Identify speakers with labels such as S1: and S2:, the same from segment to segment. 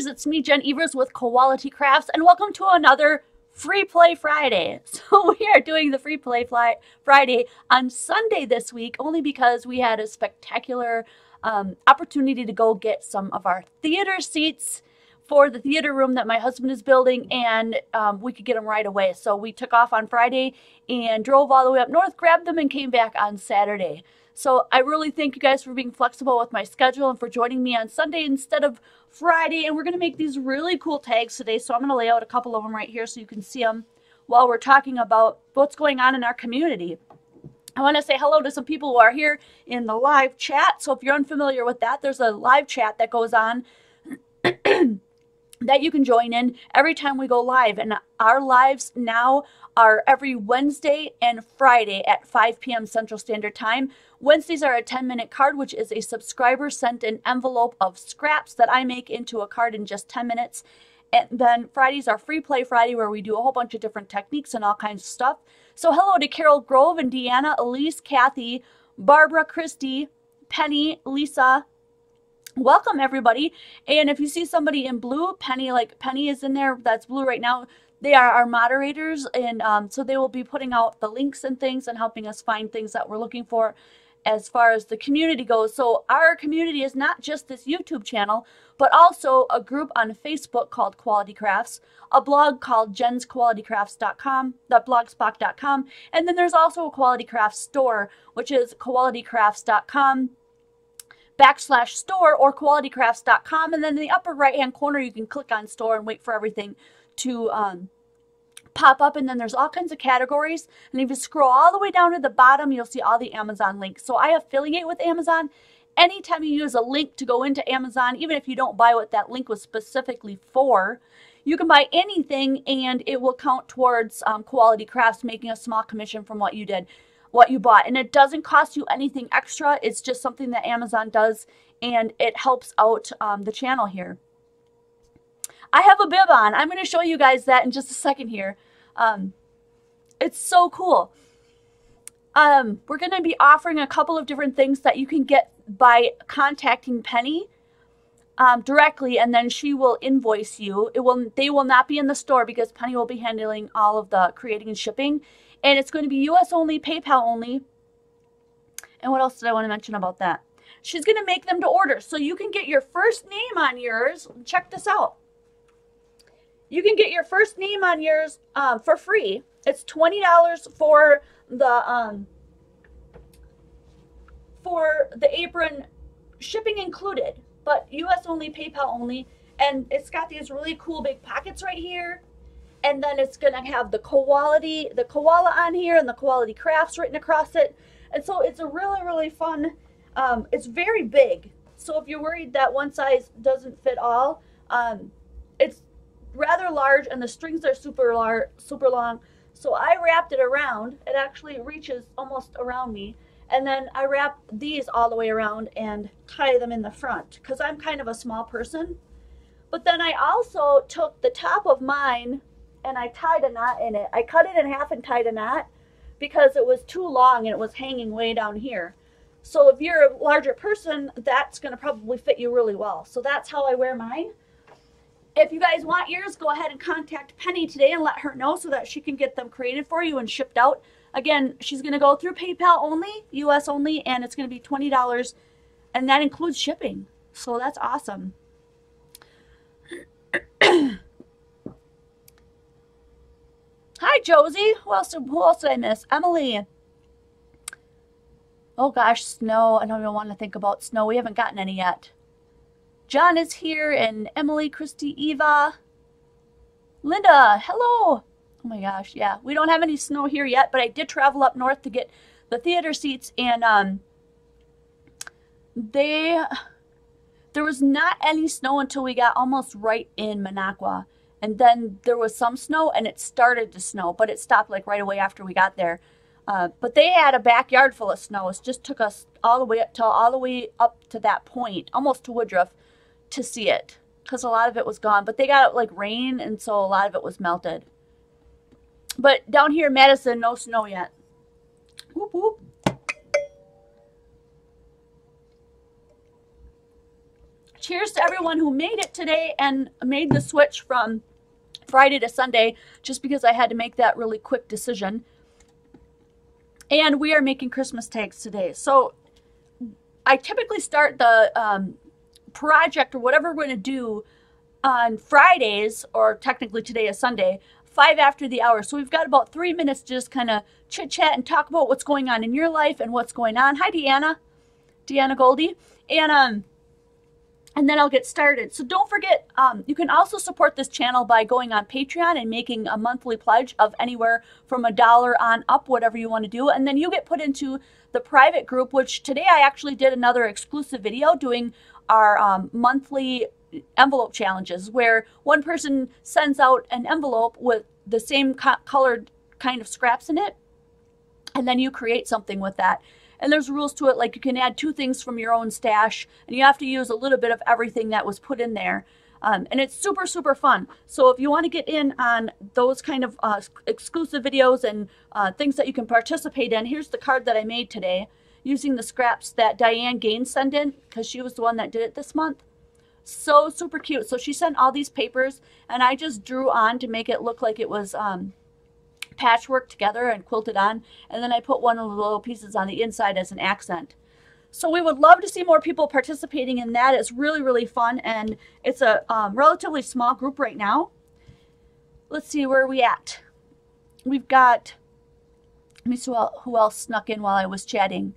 S1: Creators, it's me, Jen Evers with Quality Crafts, and welcome to another Free Play Friday. So we are doing the Free Play Friday on Sunday this week, only because we had a spectacular opportunity to go get some of our theater seats for the theater room that my husband is building, and we could get them right away. So we took off on Friday and drove all the way up north, grabbed them, and came back on Saturday. So I really thank you guys for being flexible with my schedule and for joining me on Sunday instead of Friday. And we're going to make these really cool tags today. So I'm going to lay out a couple of them right here so you can see them while we're talking about what's going on in our community. I want to say hello to some people who are here in the live chat. So if you're unfamiliar with that, there's a live chat that goes on that you can join in every time we go live. And our lives now are every Wednesday and Friday at 5 p.m. Central Standard Time. Wednesdays are a 10-minute card, which is a subscriber sent an envelope of scraps that I make into a card in just 10 minutes. And then Fridays are Free Play Friday, where we do a whole bunch of different techniques and all kinds of stuff. So hello to Carol Grove and Deanna, Elise, Kathy, Barbara, Christy, Penny, Lisa. Welcome, everybody. And if you see somebody in blue, Penny, like Penny is in there, that's blue right now. They are our moderators, and so they will be putting out the links and things and helping us find things that we're looking for as far as the community goes. So our community is not just this YouTube channel, but also a group on Facebook called Quality Crafts, a blog called jensqualitycrafts.com, blogspot.com, and then there's also a Quality Crafts store, which is qualitycrafts.com/store or qualitycrafts.com, and then in the upper right hand corner you can click on store and wait for everything to pop up. And then there's all kinds of categories, and if you scroll all the way down to the bottom, you'll see all the Amazon links. So I affiliate with Amazon. Anytime you use a link to go into Amazon, even if you don't buy what that link was specifically for, you can buy anything and it will count towards Quality Crafts making a small commission from what you did, what you bought. And it doesn't cost you anything extra. It's just something that Amazon does, and it helps out the channel here. I have a bib on. I'm going to show you guys that in just a second here. It's so cool. We're going to be offering a couple of different things that you can get by contacting Penny directly, and then she will invoice you. They will not be in the store because Penny will be handling all of the creating and shipping. And it's going to be US only, PayPal only. And what else did I want to mention about that? She's going to make them to order. So you can get your first name on yours. Check this out. You can get your first name on yours for free. It's $20 for the apron, shipping included, but US only, PayPal only. And it's got these really cool big pockets right here. And then it's going to have the koala on here and the Quality Crafts written across it. And so it's a really, really fun, it's very big. So if you're worried that one size doesn't fit all, it's rather large, and the strings are super long. So I wrapped it around. It actually reaches almost around me. And then I wrap these all the way around and tie them in the front because I'm kind of a small person. But then I also took the top of mine and I tied a knot in it. I cut it in half and tied a knot because it was too long and it was hanging way down here. So if you're a larger person, that's going to probably fit you really well. So that's how I wear mine. If you guys want yours, go ahead and contact Penny today and let her know so that she can get them created for you and shipped out. Again, she's going to go through PayPal only, US only, and it's going to be $20, and that includes shipping. So that's awesome. Hi, Josie. Who else did I miss? Emily. Oh, gosh, snow. I don't even want to think about snow. We haven't gotten any yet. John is here, and Emily, Christy, Eva, Linda, hello. Oh my gosh, yeah. We don't have any snow here yet, but I did travel up north to get the theater seats, and there was not any snow until we got almost right in Minocqua. And then there was some snow, and it started to snow, but it stopped like right away after we got there. But they had a backyard full of snow. It just took us all the way up to that point, almost to Woodruff, to see it, because a lot of it was gone. But they got like rain, and so a lot of it was melted. But down here in Madison, no snow yet. Whoop, whoop. cheers to everyone who made it today and made the switch from Friday to Sunday, just because I had to make that really quick decision. And we are making Christmas tags today. So I typically start the project or whatever we're going to do on Fridays, or technically today is Sunday, 5 after the hour. So we've got about 3 minutes to just kind of chit chat and talk about what's going on in your life and what's going on. Hi, Deanna Goldie. And then I'll get started. So don't forget, you can also support this channel by going on Patreon and making a monthly pledge of anywhere from $1 on up, whatever you want to do. And then you get put into the private group, which today I actually did another exclusive video doing our monthly envelope challenges, where one person sends out an envelope with the same colored kind of scraps in it, and then you create something with that. And there's rules to it, like you can add 2 things from your own stash, and you have to use a little bit of everything that was put in there. And it's super, super fun. So if you want to get in on those kind of exclusive videos and things that you can participate in, here's the card that I made today using the scraps that Diane Gaines sent in, because she was the one that did it this month. So super cute. So she sent all these papers, and I just drew on to make it look like it was patchwork together and quilted on, and then I put one of the little pieces on the inside as an accent. So we would love to see more people participating in that. It's really, really fun, and it's a relatively small group right now. Let's see, where are we at? We've got, let me see who else snuck in while I was chatting.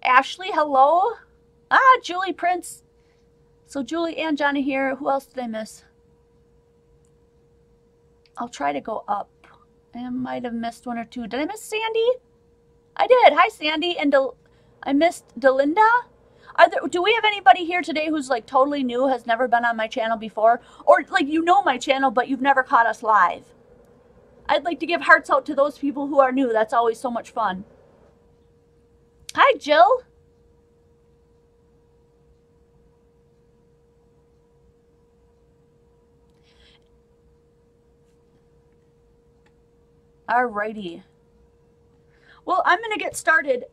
S1: Ashley, hello. Julie Prince. So Julie and Johnny here. Who else did I miss? I'll try to go up. I might have missed 1 or 2. Did I miss Sandy? I did. Hi, Sandy. And I missed Delinda. Do we have anybody here today who's like totally new, has never been on my channel before? Or like you know my channel, but you've never caught us live? I'd like to give hearts out to those people who are new. That's always so much fun. Hi, Jill. Alrighty. Well, I'm going to get started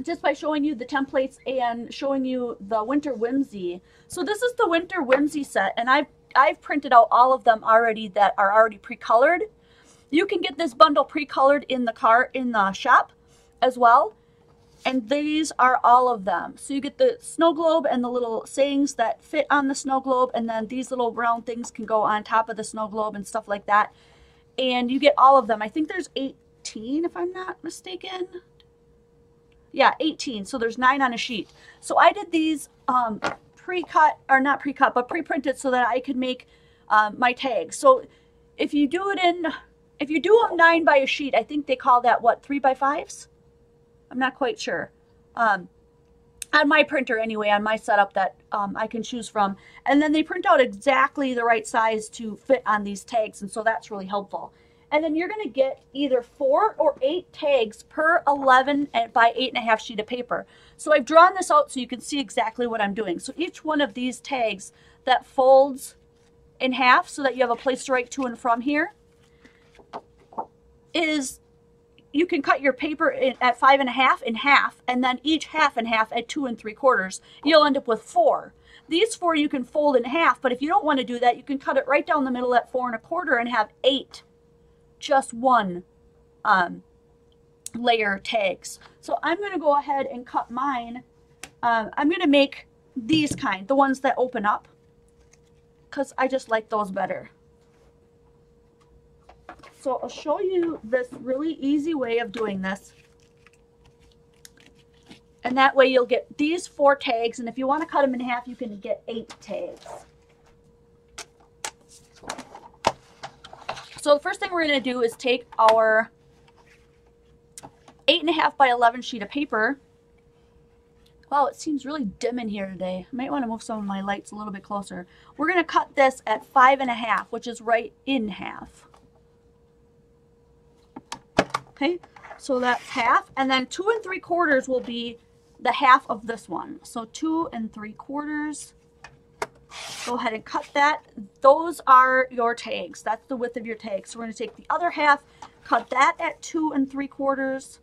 S1: just by showing you the templates and showing you the Winter Whimsy. So this is the Winter Whimsy set, and I've printed out all of them already that are already pre-colored. You can get this bundle pre-colored in the shop as well. And these are all of them. So you get the snow globe and the little sayings that fit on the snow globe, and then these little round things can go on top of the snow globe and stuff like that. And you get all of them. I think there's 18 if I'm not mistaken. Yeah, 18. So there's 9 on a sheet. So I did these pre-cut, or not pre-cut, but pre-printed so that I could make my tags. So if you do them 9 by a sheet, I think they call that what, 3 by 5s? I'm not quite sure. On my printer anyway, on my setup that I can choose from. And then they print out exactly the right size to fit on these tags, and so that's really helpful. And then you're going to get either 4 or 8 tags per 11 by 8.5 sheet of paper. So I've drawn this out so you can see exactly what I'm doing. So each one of these tags that folds in half so that you have a place to write to and from here is, you can cut your paper at 5.5 in half, and then each half in half at 2 3/4. You'll end up with 4. These 4 you can fold in half, but if you don't want to do that, you can cut it right down the middle at 4 1/4 and have 8 just one layer tags. So I'm going to go ahead and cut mine. I'm going to make these kind, the ones that open up, because I just like those better. So I'll show you this really easy way of doing this. And that way you'll get these 4 tags, and if you want to cut them in half, you can get 8 tags. So the first thing we're going to do is take our 8.5 by 11 sheet of paper. Wow, it seems really dim in here today. I might want to move some of my lights a little bit closer. We're going to cut this at 5.5, which is right in half. Okay, so that's half, and then 2 3/4 will be the half of this one. So 2 3/4. Go ahead and cut that. Those are your tags. That's the width of your tag. So we're going to take the other half, cut that at 2 3/4.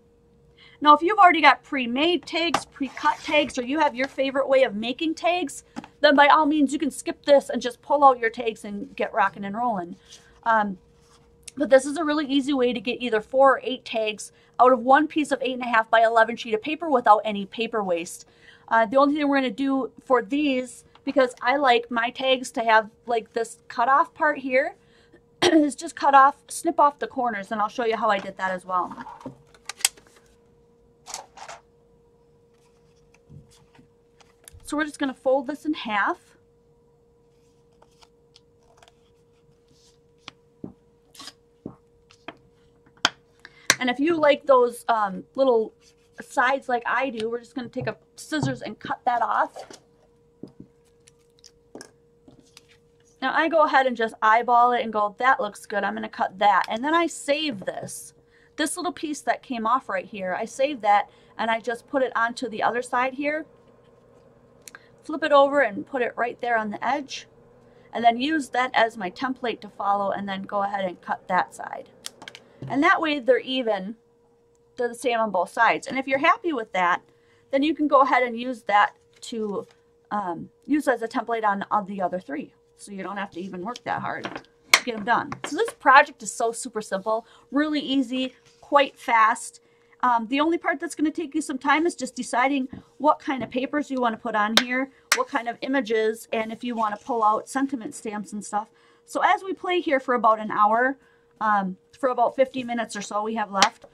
S1: Now, if you've already got pre-made tags, pre-cut tags, or you have your favorite way of making tags, then by all means you can skip this and just pull out your tags and get rocking and rolling. But this is a really easy way to get either 4 or 8 tags out of one piece of 8.5 by 11 sheet of paper without any paper waste. The only thing we're going to do for these, because I like my tags to have like this cut off part here, is just cut off, snip off the corners, and I'll show you how I did that as well. So we're just going to fold this in half. And if you like those little sides like I do, we're just going to take a scissors and cut that off. Now I go ahead and just eyeball it and go, that looks good, I'm going to cut that. And then I save this. This little piece that came off right here, I save that and I just put it onto the other side here. Flip it over and put it right there on the edge. And then use that as my template to follow, and then go ahead and cut that side. And that way they're even, they're the same on both sides. And if you're happy with that, then you can go ahead and use that to use as a template on the other 3. So you don't have to even work that hard to get them done. So this project is so super simple, really easy, quite fast. The only part that's going to take you some time is just deciding what kind of papers you want to put on here, what kind of images, and if you want to pull out sentiment stamps and stuff. So as we play here for about an hour, for about 50 minutes or so we have left,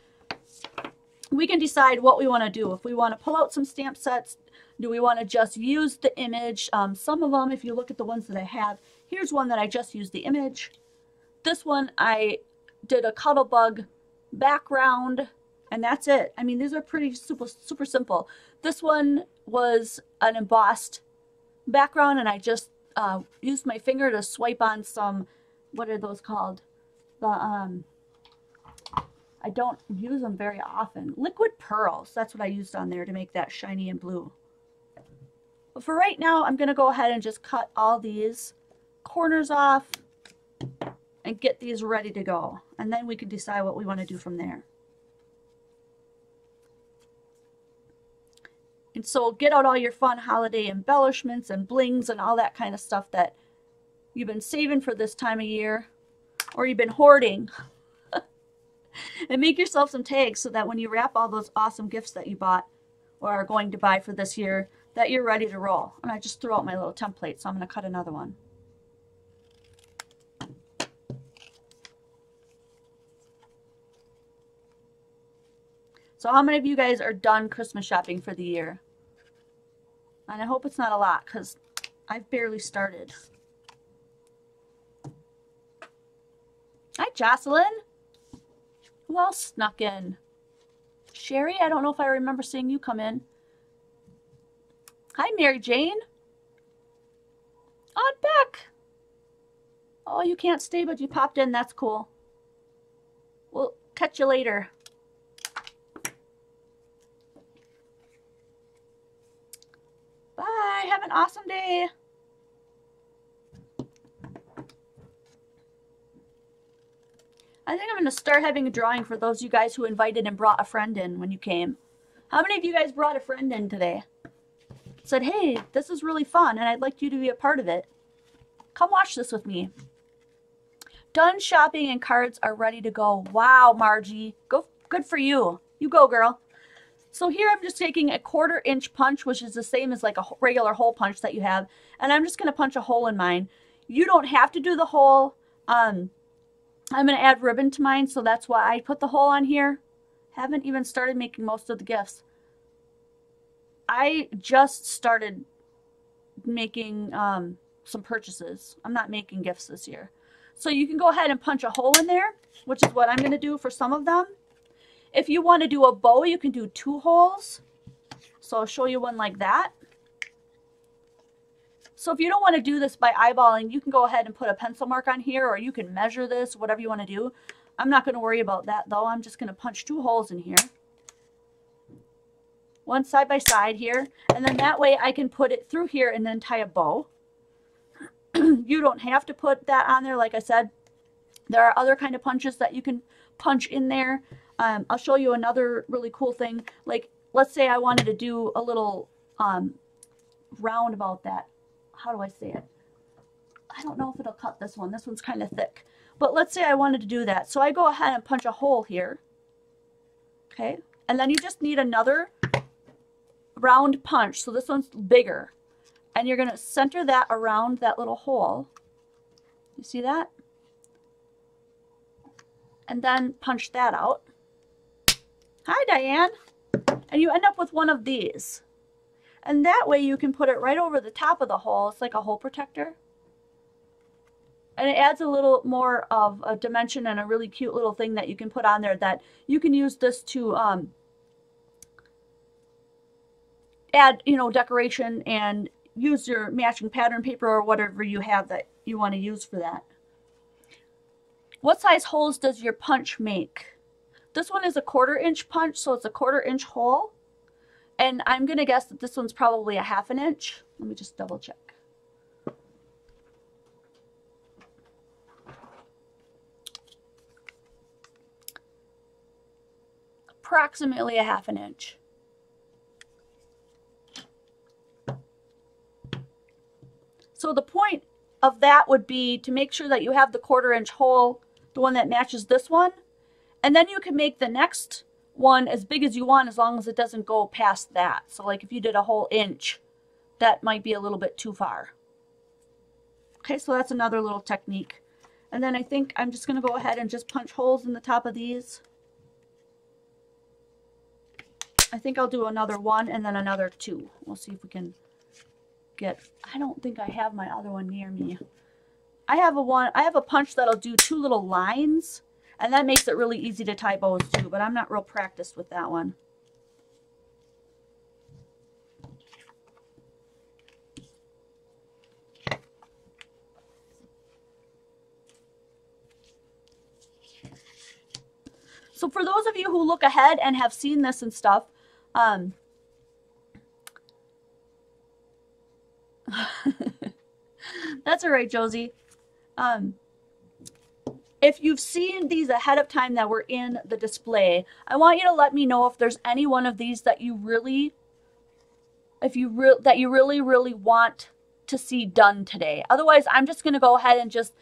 S1: we can decide what we want to do. If we want to pull out some stamp sets, do we want to just use the image? Some of them, if you look at the ones that I have, here's one that I just used the image. This one I did a Cuttlebug background, and that's it. I mean, these are pretty super simple. This one was an embossed background, and I just used my finger to swipe on some, what are those called? I don't use them very often. Liquid pearls, that's what I used on there to make that shiny and blue. But for right now, I'm going to go ahead and just cut all these corners off and get these ready to go. And then we can decide what we want to do from there. And so get out all your fun holiday embellishments and blings and all that kind of stuff that you've been saving for this time of year, or you've been hoarding. And make yourself some tags so that when you wrap all those awesome gifts that you bought or are going to buy for this year, that you're ready to roll. And I just threw out my little template, so I'm going to cut another one. So how many of you guys are done Christmas shopping for the year? And I hope it's not a lot, because I've barely started. Hi, Jocelyn. Who else snuck in? Sherry, I don't know if I remember seeing you come in. Hi, Mary Jane. Aunt Beck. Oh, you can't stay, but you popped in. That's cool. We'll catch you later. Bye. Have an awesome day. I think I'm going to start having a drawing for those of you guys who invited and brought a friend in when you came. How many of you guys brought a friend in today? Said, hey, this is really fun and I'd like you to be a part of it. Come watch this with me. Done shopping and cards are ready to go. Wow, Margie. Good for you. You go, girl. So here I'm just taking a 1/4 inch punch, which is the same as like a regular hole punch that you have. And I'm just going to punch a hole in mine. You don't have to do the hole. I'm going to add ribbon to mine, so that's why I put the hole on here. Haven't even started making most of the gifts. I just started making some purchases. I'm not making gifts this year. So you can go ahead and punch a hole in there, which is what I'm going to do for some of them. If you want to do a bow, you can do 2 holes. So I'll show you one like that. So if you don't want to do this by eyeballing, you can go ahead and put a pencil mark on here, or you can measure this, whatever you want to do. I'm not going to worry about that though. I'm just going to punch 2 holes in here. One side by side here. And then that way I can put it through here and then tie a bow. You don't have to put that on there. Like I said, there are other kind of punches that you can punch in there. I'll show you another really cool thing. Like, let's say I wanted to do a little round about that how do I say it? I don't know if it'll cut this one. This one's kind of thick. But let's say I wanted to do that. So I go ahead and punch a hole here. Okay. And then you just need another round punch. So this one's bigger. And you're going to center that around that little hole. You see that? And then punch that out. Hi, Diane. And you end up with one of these. And that way you can put it right over the top of the hole. It's like a hole protector. And it adds a little more of a dimension and a really cute little thing that you can put on there that you can use this to add, you know, decoration and use your matching pattern paper or whatever you have that you want to use for that. What size holes does your punch make? This one is a 1/4 inch punch, so it's a 1/4 inch hole. And I'm going to guess that this one's probably a 1/2 inch. Let me just double check. Approximately a 1/2 inch. So the point of that would be to make sure that you have the 1/4 inch hole, the one that matches this one, and then you can make the next one as big as you want as long as it doesn't go past that. So like if you did a whole inch, that might be a little bit too far. Okay, so that's another little technique. And then I think I'm just going to go ahead and just punch holes in the top of these. I think I'll do another one and then another 2. We'll see if we can get, I don't think I have my other one near me. I have a punch that'll do 2 little lines, and that makes it really easy to tie bows too, but I'm not real practiced with that one. So for those of you who look ahead and have seen this and stuff, that's all right, Josie. If you've seen these ahead of time that were in the display, I want you to let me know if there's any one of these that you really, really want to see done today. Otherwise, I'm just going to go ahead and just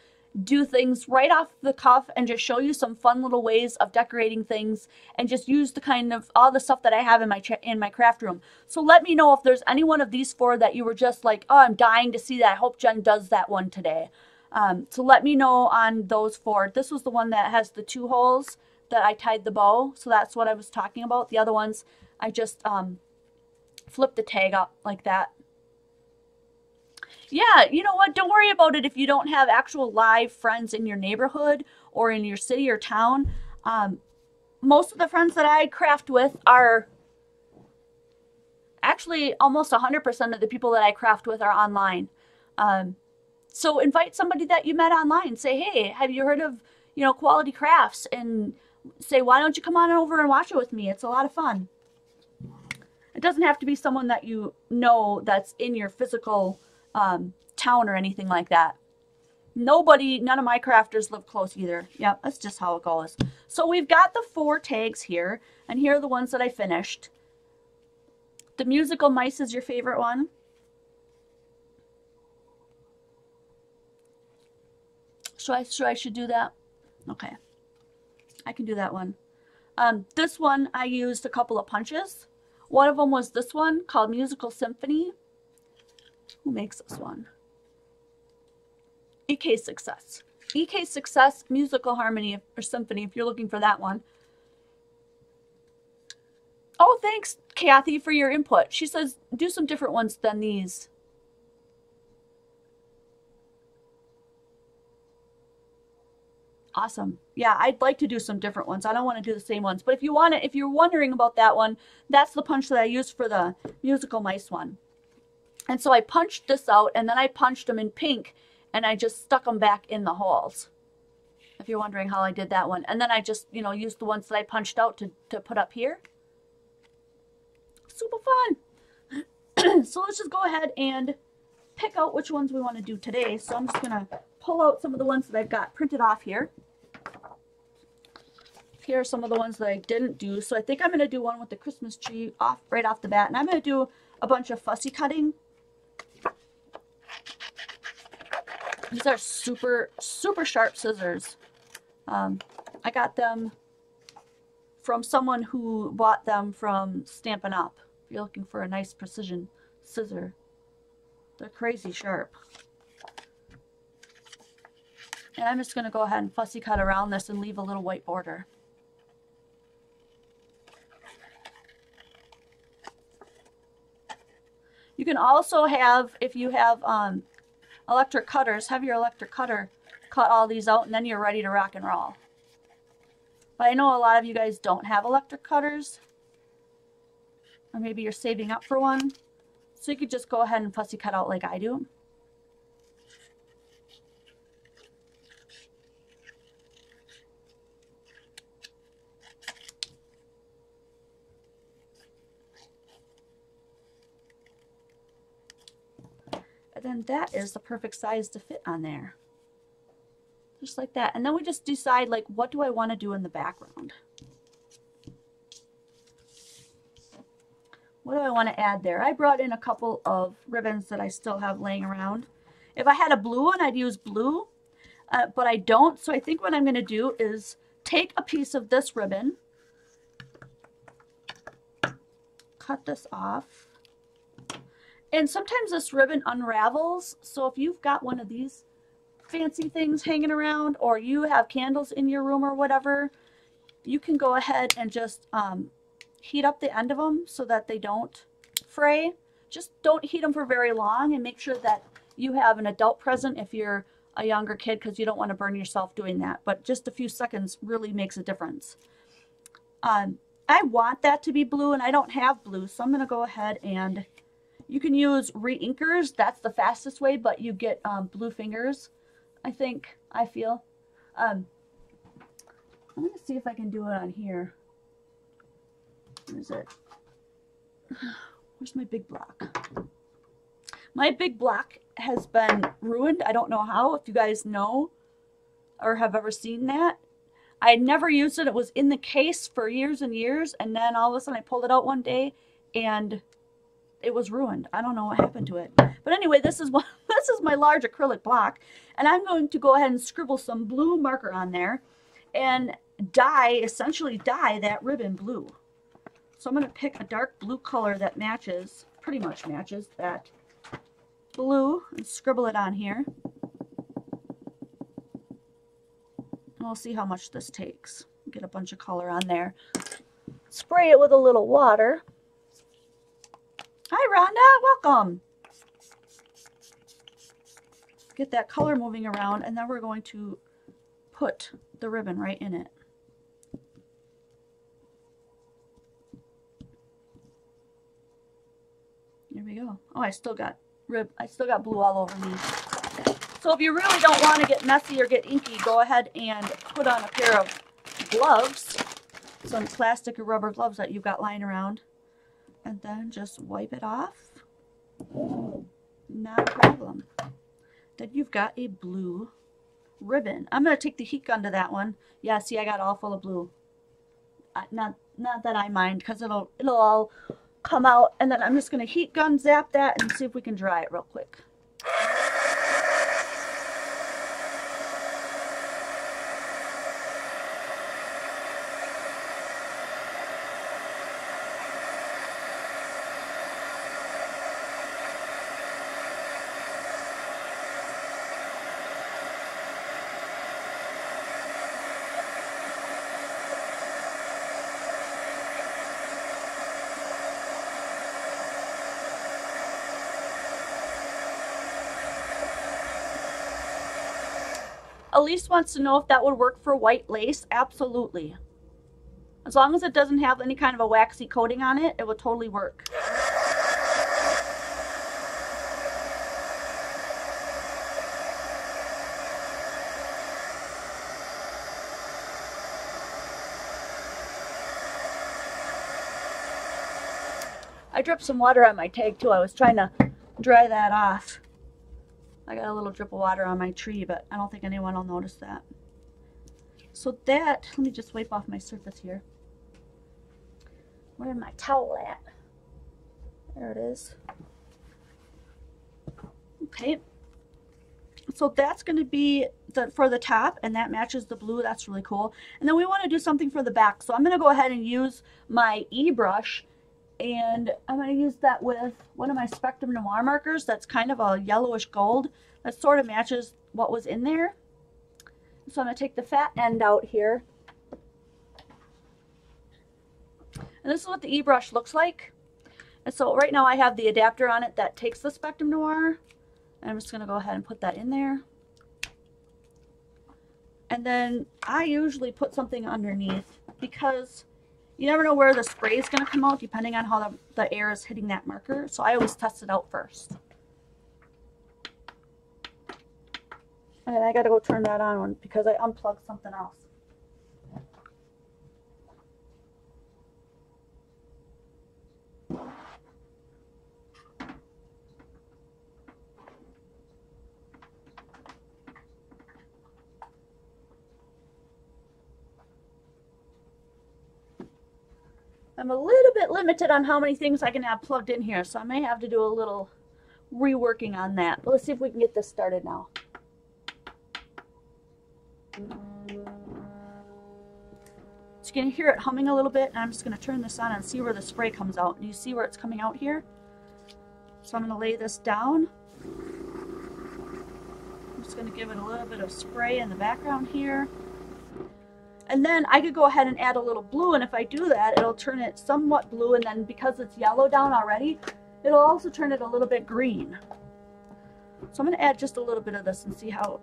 S1: do things right off the cuff and just show you some fun little ways of decorating things and just use the kind of all the stuff that I have in my craft room. So let me know if there's any one of these 4 that you were just like, oh, I'm dying to see that. I hope Jen does that one today. So let me know on those 4. This was the one that has the 2 holes that I tied the bow. So that's what I was talking about. The other ones, I just flipped the tag up like that. Yeah, you know what? Don't worry about it if you don't have actual live friends in your neighborhood or in your city or town. Most of the friends that I craft with are actually almost 100% of the people that I craft with are online. So invite somebody that you met online. Say, hey, have you heard of, you know, Quality Crafts? And say, why don't you come on over and watch it with me? It's a lot of fun. It doesn't have to be someone that you know that's in your physical town or anything like that. None of my crafters live close either. Yep, that's just how it goes. So we've got the 4 tags here, and here are the ones that I finished. The musical mice is your favorite one. I should do that? Okay. I can do that one. This one, I used a couple of punches. One of them was this one called Musical Symphony. Who makes this one? EK Success. EK Success Musical Harmony or Symphony if you're looking for that one. Oh, thanks, Kathy, for your input. She says, do some different ones than these. Awesome. Yeah, I'd like to do some different ones. I don't want to do the same ones. But if you want to, if you're wondering about that one, that's the punch that I used for the musical mice one. And so I punched this out, and then I punched them in pink, and I just stuck them back in the holes. If you're wondering how I did that one. And then I just, you know, used the ones that I punched out to put up here. Super fun. So let's just go ahead and pick out which ones we want to do today. So I'm just going to pull out some of the ones that I've got printed off here. Here are some of the ones that I didn't do. So I think I'm going to do one with the Christmas tree right off the bat. And I'm going to do a bunch of fussy cutting. These are super, super sharp scissors. I got them from someone who bought them from Stampin' Up. If you're looking for a nice precision scissor, they're crazy sharp. And I'm just going to go ahead and fussy cut around this and leave a little white border. You can also have, if you have electric cutters, have your electric cutter cut all these out, and then you're ready to rock and roll. But I know a lot of you guys don't have electric cutters, or maybe you're saving up for one. So you could just go ahead and fussy cut out like I do. And then that is the perfect size to fit on there. Just like that. And then we just decide, like, what do I want to do in the background? What do I want to add there? I brought in a couple of ribbons that I still have laying around. If I had a blue one, I'd use blue, but I don't. So I think what I'm going to do is take a piece of this ribbon, cut this off. And sometimes this ribbon unravels, so if you've got one of these fancy things hanging around, or you have candles in your room or whatever, you can go ahead and just heat up the end of them so that they don't fray. Just don't heat them for very long, and make sure that you have an adult present if you're a younger kid, because you don't want to burn yourself doing that. But just a few seconds really makes a difference. I want that to be blue, and I don't have blue, so I'm going to go ahead and... You can use re-inkers. That's the fastest way, but you get blue fingers, I feel. I'm going to see if I can do it on here. Where is it? Where's my big block? My big block has been ruined. I don't know how, if you guys know or have ever seen that. I had never used it. It was in the case for years and years, and then all of a sudden I pulled it out one day and it was ruined. I don't know what happened to it. But anyway, this is my large acrylic block, and I'm going to go ahead and scribble some blue marker on there and essentially dye that ribbon blue. So I'm going to pick a dark blue color that matches, pretty much matches that blue, and scribble it on here. And we'll see how much this takes. Get a bunch of color on there. Spray it with a little water. Hi, Rhonda. Welcome. Get that color moving around, and then we're going to put the ribbon right in it. There we go. Oh, I still got blue all over me. So if you really don't want to get messy or get inky, go ahead and put on a pair of gloves, some plastic or rubber gloves that you've got lying around. And then just wipe it off. Not a problem. Then you've got a blue ribbon. I'm going to take the heat gun to that one. Yeah, see, I got all full of blue. Not that I mind, because it'll all come out. And then I'm just going to heat gun zap that and see if we can dry it real quick. Elise wants to know if that would work for white lace. Absolutely. As long as it doesn't have any kind of a waxy coating on it, it would totally work. I dripped some water on my tag too. I was trying to dry that off. I got a little drip of water on my tree, but I don't think anyone will notice that. So that, let me just wipe off my surface here. Where's my towel at? There it is. Okay. So that's going to be for the top, and that matches the blue. That's really cool. And then we want to do something for the back. So I'm going to go ahead and use my E-brush, and I'm going to use that with one of my Spectrum Noir markers that's kind of a yellowish gold. That sort of matches what was in there. So I'm going to take the fat end out here. And this is what the E-brush looks like. And so right now I have the adapter on it that takes the Spectrum Noir. And I'm just going to go ahead and put that in there. And then I usually put something underneath because you never know where the spray is going to come out depending on how the air is hitting that marker. So I always test it out first. And I got to go turn that on because I unplugged something else. I'm a little bit limited on how many things I can have plugged in here, so I may have to do a little reworking on that. But let's see if we can get this started now. So you can hear it humming a little bit, and I'm just going to turn this on and see where the spray comes out. And you see where it's coming out here? So I'm going to lay this down. I'm just going to give it a little bit of spray in the background here. And then I could go ahead and add a little blue, and if I do that, it'll turn it somewhat blue, and then because it's yellow down already, it'll also turn it a little bit green. So I'm going to add just a little bit of this and see how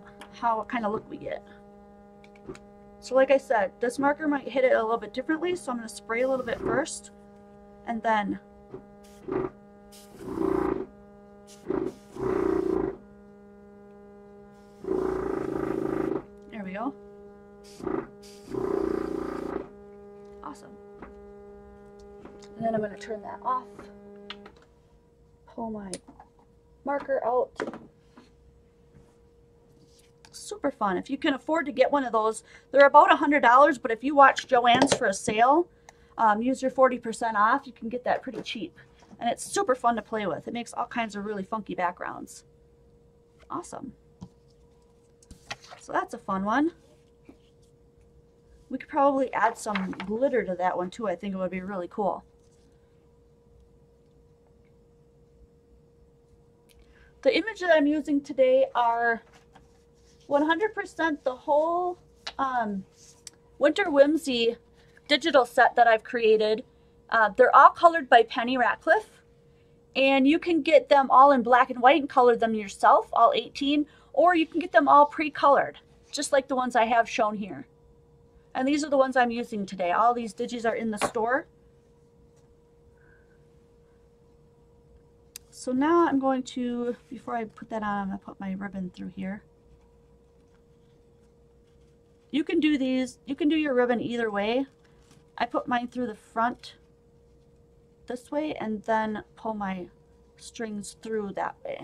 S1: kind of look we get. So like I said, this marker might hit it a little bit differently, so I'm going to spray a little bit first, and then there we go. Awesome. And then I'm going to turn that off, pull my marker out. Super fun. If you can afford to get one of those, they're about $100, but if you watch Joann's for a sale, use your 40% off, you can get that pretty cheap. And it's super fun to play with. It makes all kinds of really funky backgrounds. Awesome. So that's a fun one. We could probably add some glitter to that one too. I think it would be really cool. The image that I'm using today are 100% the whole Winter Whimsy digital set that I've created. They're all colored by Penny Ratcliffe, and you can get them all in black and white and color them yourself, all 18, or you can get them all pre-colored, just like the ones I have shown here. And these are the ones I'm using today. All these digis are in the store. So now I'm going to, before I put that on, I'm going to put my ribbon through here. You can do these, you can do your ribbon either way. I put mine through the front this way and then pull my strings through that way.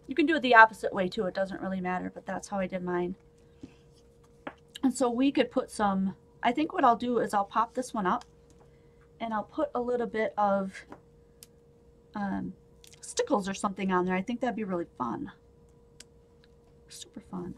S1: You can do it the opposite way too, it doesn't really matter, but that's how I did mine. And so we could put some, I think what I'll do is I'll pop this one up and I'll put a little bit of stickles or something on there. I think that'd be really fun. Super fun.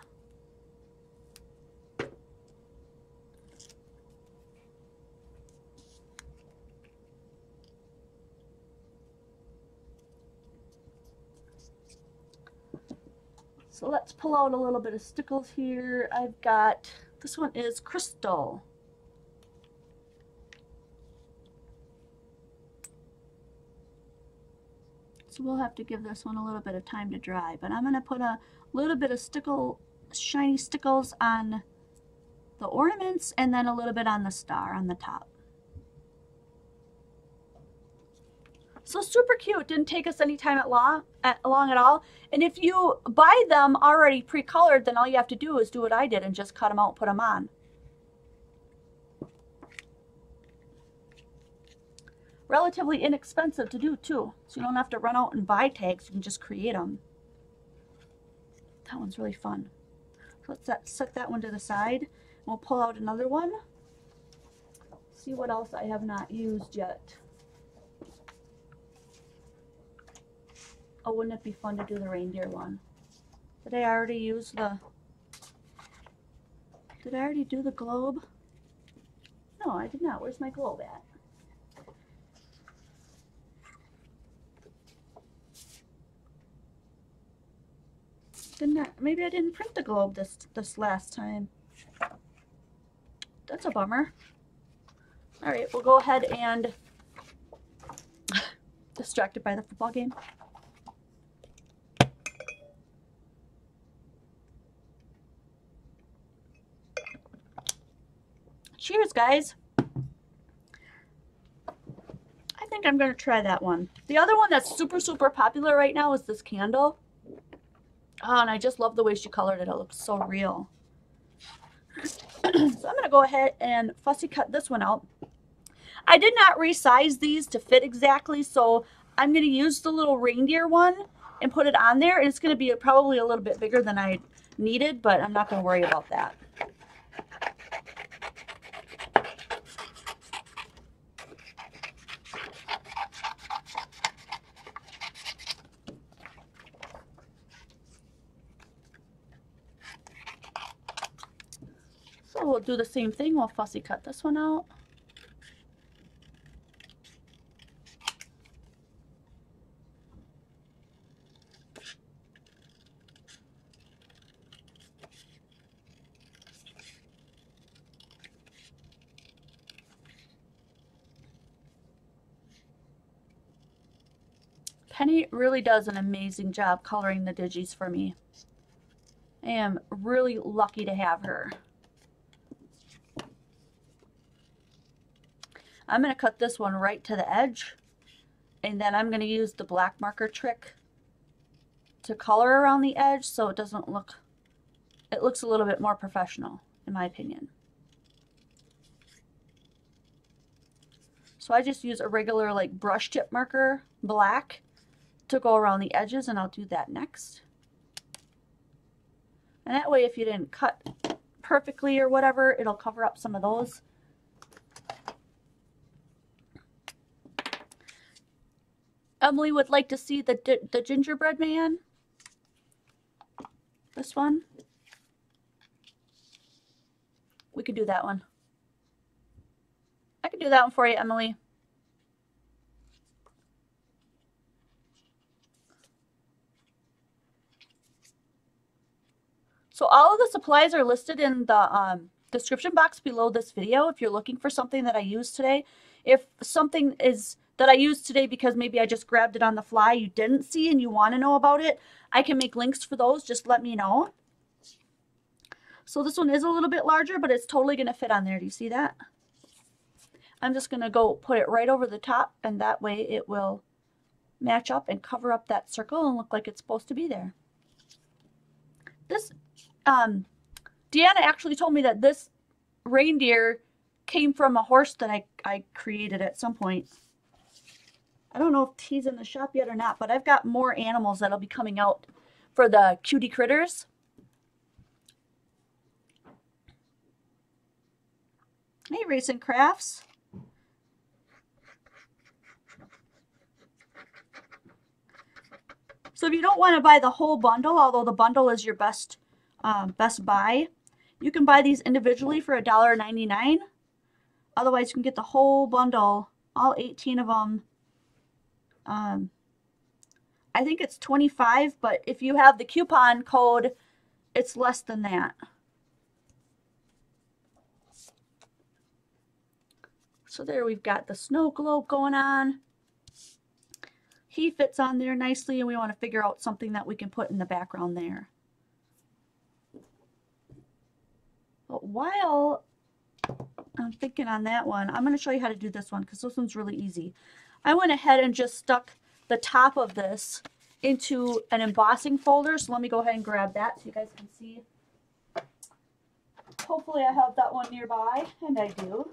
S1: So let's pull out a little bit of stickles here. I've got, this one is Crystal. So we'll have to give this one a little bit of time to dry, but I'm going to put a little bit of shiny stickles on the ornaments and then a little bit on the star on the top. So super cute, didn't take us any time long at all. And if you buy them already pre-colored, then all you have to do is do what I did and just cut them out and put them on. Relatively inexpensive to do too, so you don't have to run out and buy tags, you can just create them. That one's really fun. So let's set that one to the side. We'll pull out another one. See what else I have not used yet. Oh, wouldn't it be fun to do the reindeer one? Did I already use the... Did I already do the globe? No, I did not. Where's my globe at? Didn't I, maybe I didn't print the globe this last time. That's a bummer. All right, we'll go ahead and distracted by the football game. Cheers, guys. I think I'm going to try that one. The other one that's super, super popular right now is this candle. Oh, and I just love the way she colored it. It looks so real. So I'm going to go ahead and fussy cut this one out. I did not resize these to fit exactly, so I'm going to use the little reindeer one and put it on there. And it's going to be probably a little bit bigger than I needed, but I'm not going to worry about that. So we'll do the same thing. We'll fussy cut this one out. Penny really does an amazing job coloring the digis for me. I am really lucky to have her. I'm going to cut this one right to the edge, and then I'm going to use the black marker trick to color around the edge so it doesn't look, it looks a little bit more professional in my opinion. So I just use a regular like brush tip marker, black, to go around the edges, and I'll do that next. And that way if you didn't cut perfectly or whatever, it'll cover up some of those. Emily would like to see the gingerbread man. This one. We could do that one. I could do that one for you, Emily. So all of the supplies are listed in the description box below this video if you're looking for something that I used today. If something is that I used today because maybe I just grabbed it on the fly you didn't see and you want to know about it, I can make links for those. Just let me know. So this one is a little bit larger, but it's totally going to fit on there. Do you see that? I'm just going to go put it right over the top, and that way it will match up and cover up that circle and look like it's supposed to be there. This, Deanna actually told me that this reindeer came from a horse that I created at some point. I don't know if he's in the shop yet or not, but I've got more animals that'll be coming out for the cutie critters. Hey, Recent Crafts. So if you don't want to buy the whole bundle, although the bundle is your best buy, you can buy these individually for $1.99. Otherwise, you can get the whole bundle, all 18 of them. I think it's $25, but if you have the coupon code, it's less than that. So there we've got the snow globe going on. He fits on there nicely, and we want to figure out something that we can put in the background there. But while I'm thinking on that one, I'm going to show you how to do this one because this one's really easy. I went ahead and just stuck the top of this into an embossing folder. So let me go ahead and grab that so you guys can see. Hopefully I have that one nearby, and I do.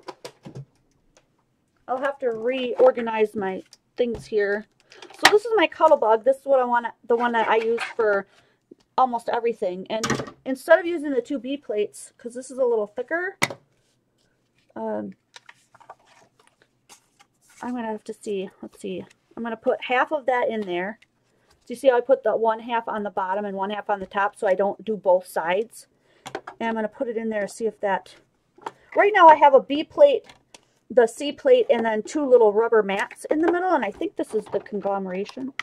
S1: I'll have to reorganize my things here. So this is my Cuddle Bug. This is what I want, the one that I use for almost everything. And instead of using the 2B plates, because this is a little thicker, I'm going to have to see. Let's see. I'm going to put half of that in there. you see how I put the one half on the bottom and one half on the top so I don't do both sides? And I'm going to put it in there to see if that... Right now I have a B plate, the C plate, and then two little rubber mats in the middle, and I think this is the conglomeration.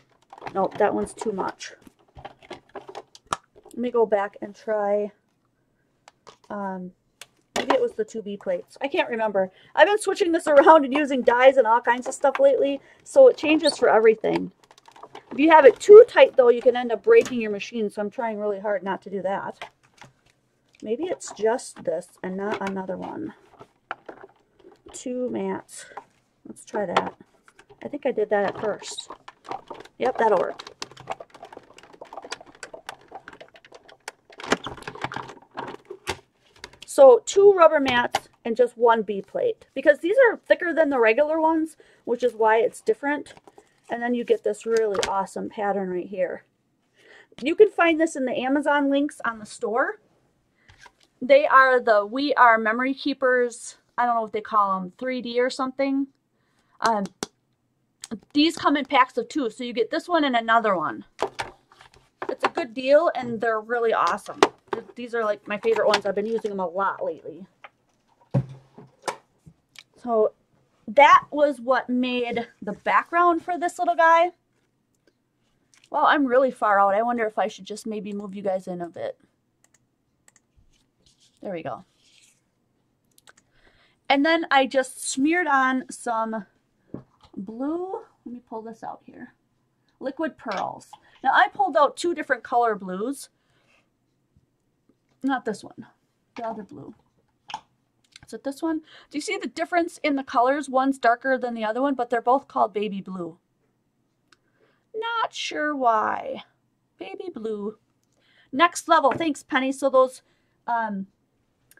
S1: Nope, that one's too much. Let me go back and try... maybe it was the 2B plates. I can't remember. I've been switching this around and using dies and all kinds of stuff lately, so it changes for everything. If you have it too tight, though, you can end up breaking your machine, so I'm trying really hard not to do that. Maybe it's just this and not another one. 2 mats. Let's try that. I think I did that at first. Yep, that'll work. So 2 rubber mats and just 1 B plate. Because these are thicker than the regular ones, which is why it's different. And then you get this really awesome pattern right here. You can find this in the Amazon links on the store. They are the We Are Memory Keepers. I don't know what they call them, 3D or something. These come in packs of 2, so you get this one and another one. It's a good deal, and they're really awesome. These are like my favorite ones. I've been using them a lot lately. So that was what made the background for this little guy. Well, I'm really far out. I wonder if I should just maybe move you guys in a bit. There we go. And then I just smeared on some blue. Let me pull this out here. Liquid pearls. Now I pulled out 2 different color blues. Not this one. The other blue. Is it this one? Do you see the difference in the colors? One's darker than the other one, but they're both called baby blue. Not sure why. Baby blue. Next level. Thanks, Penny. So those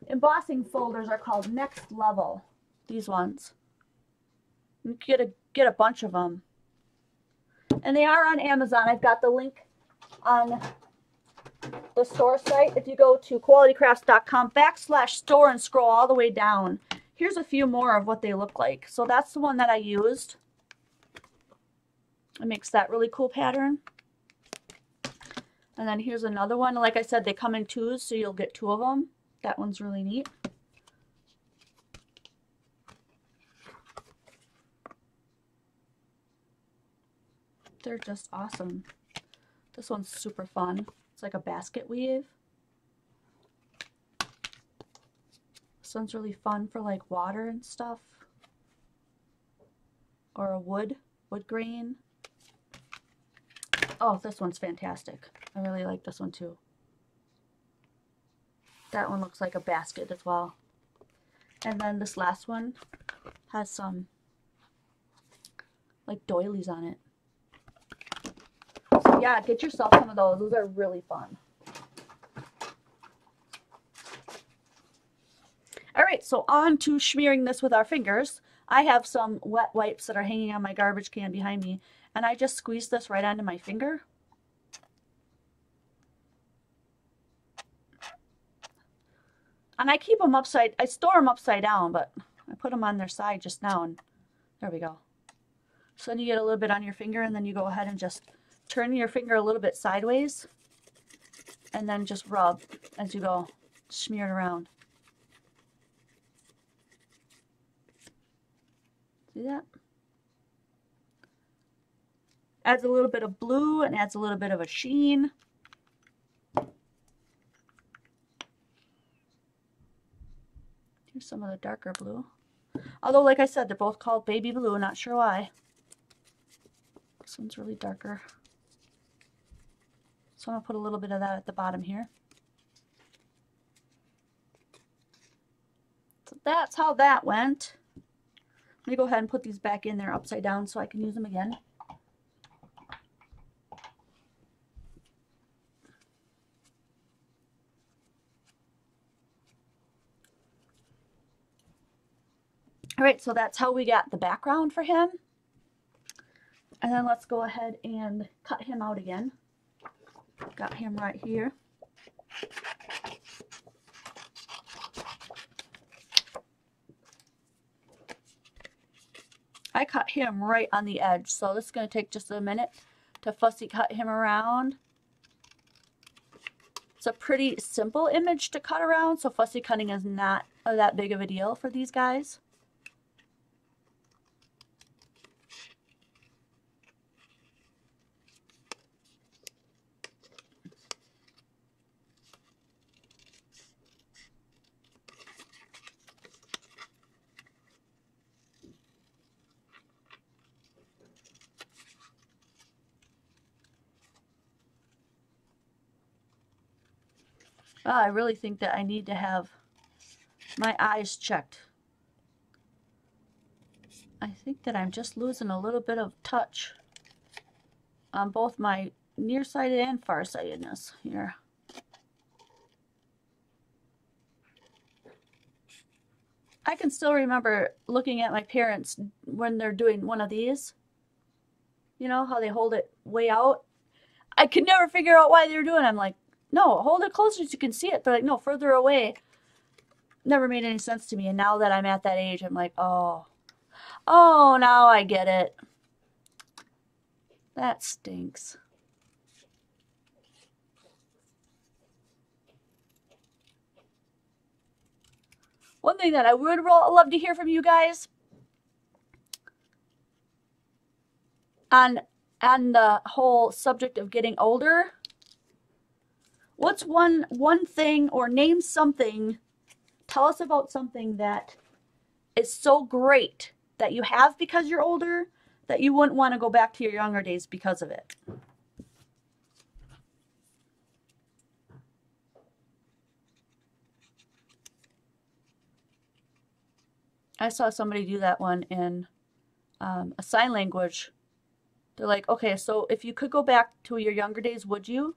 S1: embossing folders are called Next Level. These ones. You get a bunch of them. And they are on Amazon. I've got the link on the store site. If you go to qualitycrafts.com/store and scroll all the way down, here's a few more of what they look like. So that's the one that I used. It makes that really cool pattern. And then here's another one. Like I said, they come in 2s, so you'll get 2 of them. That one's really neat. They're just awesome. This one's super fun. It's like a basket weave. This one's really fun for like water and stuff. Or a wood grain. Oh, this one's fantastic. I really like this one too. That one looks like a basket as well. And then this last one has some like doilies on it. So yeah, get yourself some of those. Those are really fun. All right, so on to smearing this with our fingers. I have some wet wipes that are hanging on my garbage can behind me, and I just squeeze this right onto my finger. And I keep them I store them upside down, but I put them on their side just now, and there we go. So then you get a little bit on your finger, and then you go ahead and just turn your finger a little bit sideways, and then just rub as you go, smear it around. See that? Adds a little bit of blue and adds a little bit of a sheen. Here's some of the darker blue. Although, like I said, they're both called baby blue. Not sure why. This one's really darker. So I'm going to put a little bit of that at the bottom here. So that's how that went. Let me go ahead and put these back in there upside down so I can use them again. All right, so that's how we got the background for him. And then let's go ahead and cut him out again. Got him right here. I cut him right on the edge, so this is going to take just a minute to fussy cut him around. It's a pretty simple image to cut around, so fussy cutting is not that big of a deal for these guys. I really think that I need to have my eyes checked. I think that I'm just losing a little bit of touch on both my nearsighted and farsightedness here. I can still remember looking at my parents when they're doing one of these. You know, how they hold it way out. I could never figure out why they were doing it. I'm like, no, hold it closer so you can see it. They're like, no, further away. Never made any sense to me. And now that I'm at that age, I'm like, oh, now I get it. That stinks. One thing that I would love to hear from you guys on the whole subject of getting older. What's one thing, or name something, tell us about something that is so great that you have because you're older that you wouldn't want to go back to your younger days because of it. I saw somebody do that one in a sign language. They're like, okay, so if you could go back to your younger days, would you?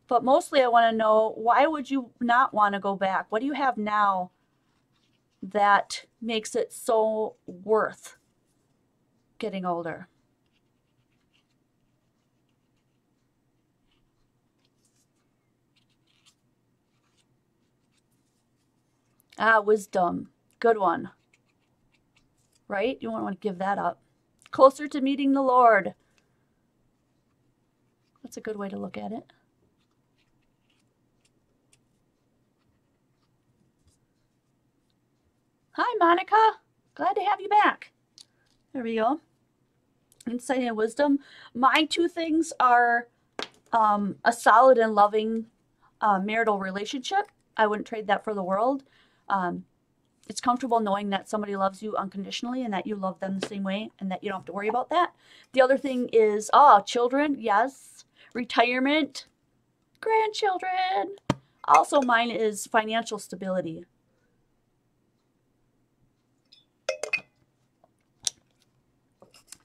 S1: But mostly I want to know, why would you not want to go back? What do you have now that makes it so worth getting older? Wisdom. Good one. Right? You won't want to give that up. Closer to meeting the Lord. That's a good way to look at it. Hi, Monica. Glad to have you back. There we go. Insight and wisdom. My two things are a solid and loving marital relationship. I wouldn't trade that for the world. It's comfortable knowing that somebody loves you unconditionally and that you love them the same way and that you don't have to worry about that. The other thing is, children, yes. Retirement, grandchildren. Also, mine is financial stability.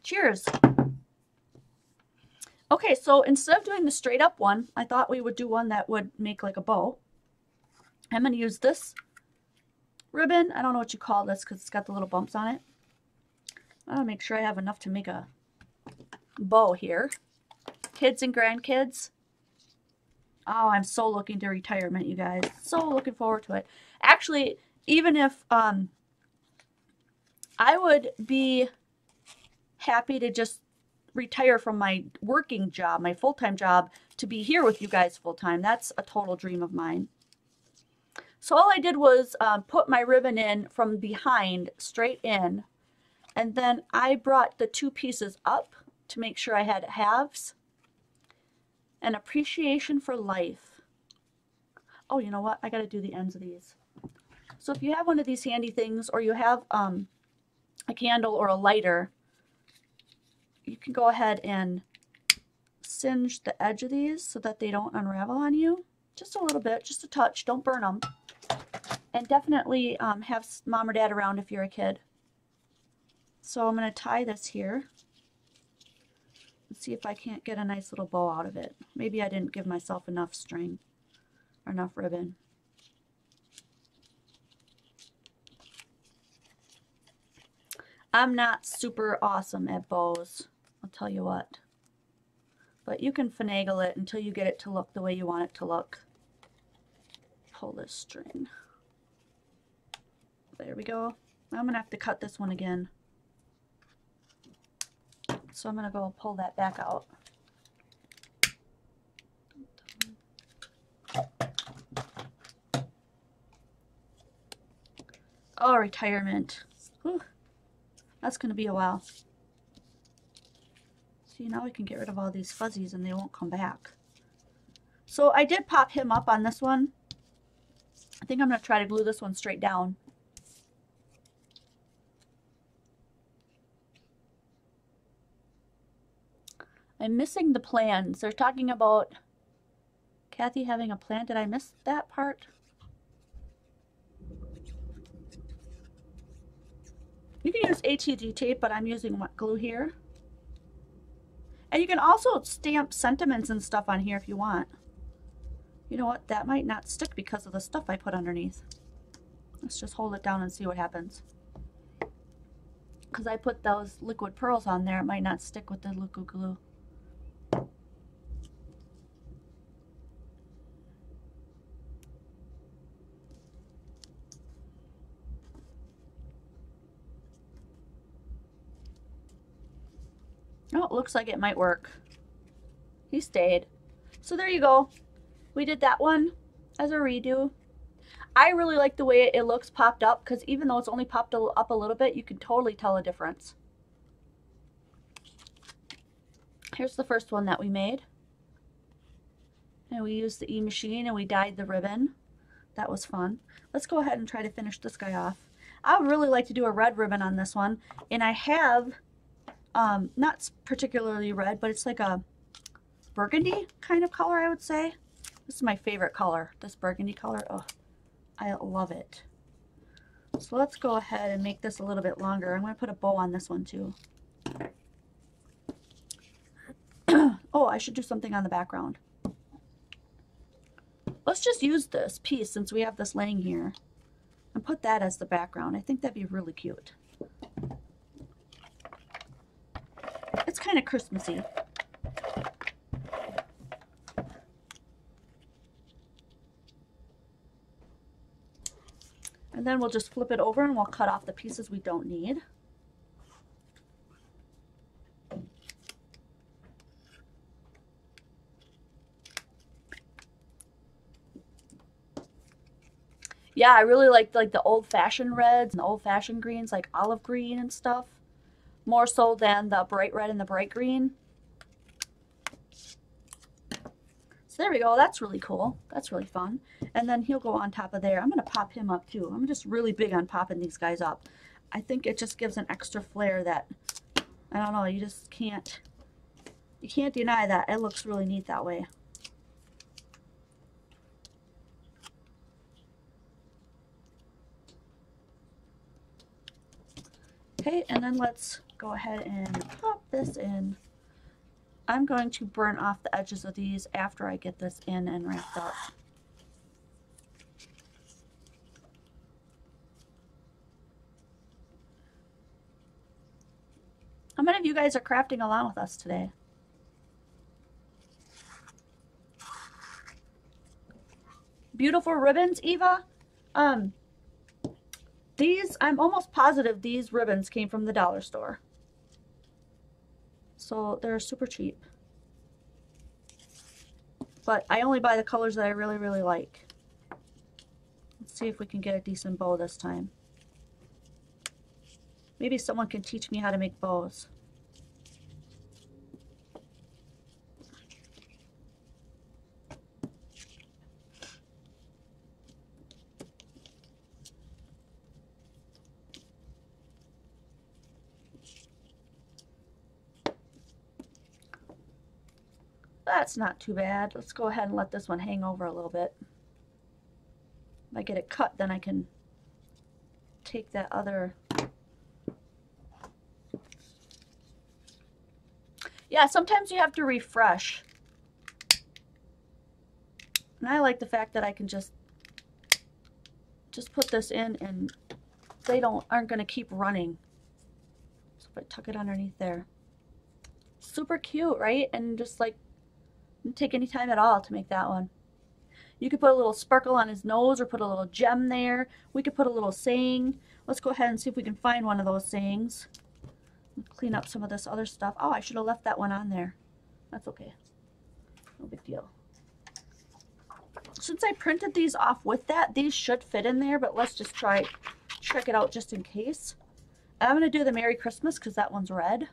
S1: Cheers. Okay, so instead of doing the straight up one, I thought we would do one that would make like a bow. I'm going to use this ribbon. I don't know what you call this because it's got the little bumps on it. I'll make sure I have enough to make a bow here. Kids and grandkids. Oh, I'm so looking to retirement, you guys. So looking forward to it. Actually, even if I would be happy to just retire from my working job, my full-time job, to be here with you guys full-time. That's a total dream of mine. So all I did was put my ribbon in from behind, straight in, and then I brought the two pieces up to make sure I had halves. An appreciation for life. Oh, you know what? I got to do the ends of these. So if you have one of these handy things, or you have a candle or a lighter, you can go ahead and singe the edge of these so that they don't unravel on you. Just a little bit, just a touch. Don't burn them. And definitely have mom or dad around if you're a kid. So I'm going to tie this here. Let's see if I can't get a nice little bow out of it. Maybe I didn't give myself enough string or enough ribbon. I'm not super awesome at bows, I'll tell you what. But you can finagle it until you get it to look the way you want it to look. Pull this string. There we go. I'm going to have to cut this one again. So I'm going to go pull that back out. Oh, retirement. Whew. That's going to be a while. See, now we can get rid of all these fuzzies and they won't come back. So I did pop him up on this one. I think I'm going to try to glue this one straight down. I'm missing the plans. They're talking about Kathy having a plan. Did I miss that part? You can use ATG tape, but I'm using wet glue here. And you can also stamp sentiments and stuff on here if you want. You know what? That might not stick because of the stuff I put underneath. Let's just hold it down and see what happens. Because I put those liquid pearls on there, it might not stick with the liquid glue. Oh, it looks like it might work. He stayed. So there you go. We did that one as a redo. I really like the way it looks popped up because even though it's only popped up a little bit, you can totally tell a difference. Here's the first one that we made. And we used the E-machine and we dyed the ribbon. That was fun. Let's go ahead and try to finish this guy off. I would really like to do a red ribbon on this one. And I have, not particularly red, but it's like a burgundy kind of color, I would say. This is my favorite color, this burgundy color. Oh, I love it. So let's go ahead and make this a little bit longer. I'm going to put a bow on this one too. Oh, I should do something on the background. Let's just use this piece since we have this laying here and put that as the background. I think that'd be really cute. It's kind of Christmassy. And then we'll just flip it over and we'll cut off the pieces we don't need. Yeah, I really like the old-fashioned reds and the old-fashioned greens, like olive green and stuff. More so than the bright red and the bright green. So there we go. That's really cool. That's really fun. And then he'll go on top of there. I'm going to pop him up too. I'm just really big on popping these guys up. I think it just gives an extra flair that, I don't know, you just can't, you can't deny that. It looks really neat that way. Okay, and then let's go ahead and pop this in. I'm going to burn off the edges of these after I get this in and wrapped up. How many of you guys are crafting along with us today? Beautiful ribbons, Eva. These, I'm almost positive these ribbons came from the dollar store. So they're super cheap. But I only buy the colors that I really, really like. Let's see if we can get a decent bow this time. Maybe someone can teach me how to make bows. That's not too bad. Let's go ahead and let this one hang over a little bit. If I get it cut, then I can take that other. Yeah, sometimes you have to refresh. And I like the fact that I can just put this in and they aren't going to keep running. So if I tuck it underneath there. Super cute, right? And just like, didn't take any time at all to make that one. You could put a little sparkle on his nose or put a little gem there. We could put a little saying. Let's go ahead and see if we can find one of those sayings. Clean up some of this other stuff. Oh, I should have left that one on there. That's okay. No big deal. Since I printed these off with that, these should fit in there, but let's just try check it out just in case. I'm going to do the Merry Christmas because that one's red.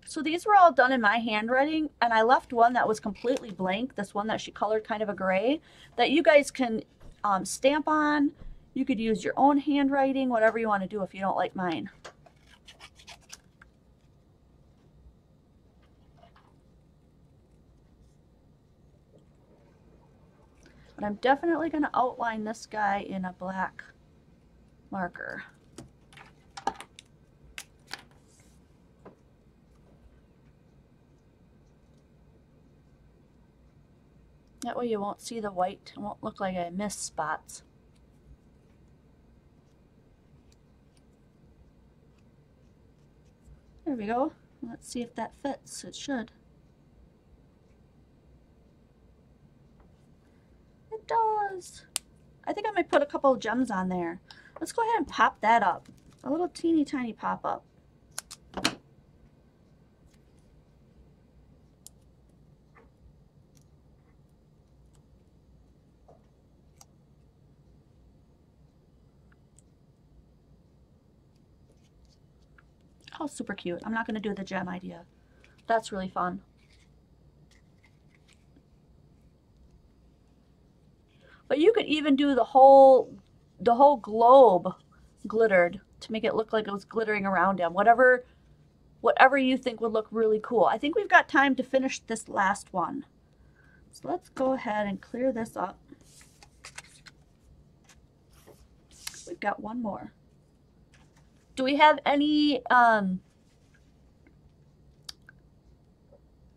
S1: So these were all done in my handwriting, and I left one that was completely blank, this one that she colored kind of a gray, that you guys can stamp on. You could use your own handwriting, whatever you want to do if you don't like mine. But I'm definitely going to outline this guy in a black marker. That way you won't see the white. It won't look like I missed spots. There we go. Let's see if that fits. It should. It does. I think I might put a couple of gems on there. Let's go ahead and pop that up. A little teeny tiny pop up. Oh, super cute. I'm not going to do the gem idea. That's really fun. But you could even do the whole globe glittered to make it look like it was glittering around him. Whatever you think would look really cool. I think we've got time to finish this last one. So let's go ahead and clear this up. We've got one more. Do we have any,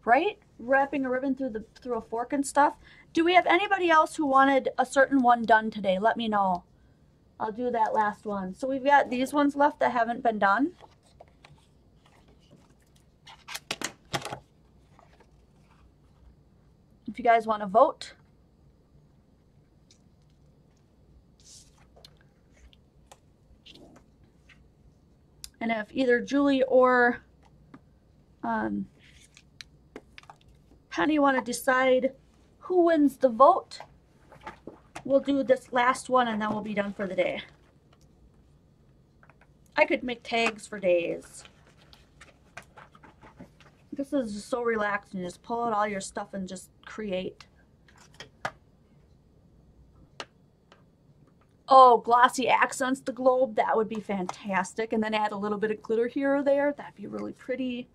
S1: right? Wrapping a ribbon through a fork and stuff. Do we have anybody else who wanted a certain one done today? Let me know. I'll do that last one. So we've got these ones left that haven't been done. If you guys want to vote. And if either Julie or Penny want to decide who wins the vote, we'll do this last one and then we'll be done for the day. I could make tags for days. This is just so relaxing. You just pull out all your stuff and just create. Oh, glossy accents the globe. That would be fantastic. And then add a little bit of glitter here or there. That'd be really pretty.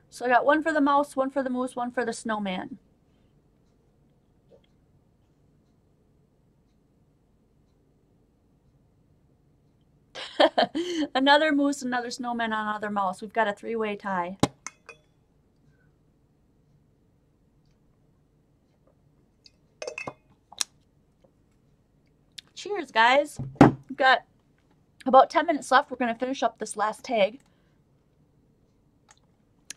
S1: So I got one for the mouse, one for the moose, one for the snowman. Another moose, another snowman, another mouse. We've got a three-way tie. Cheers, guys. We've got about 10 minutes left. We're going to finish up this last tag.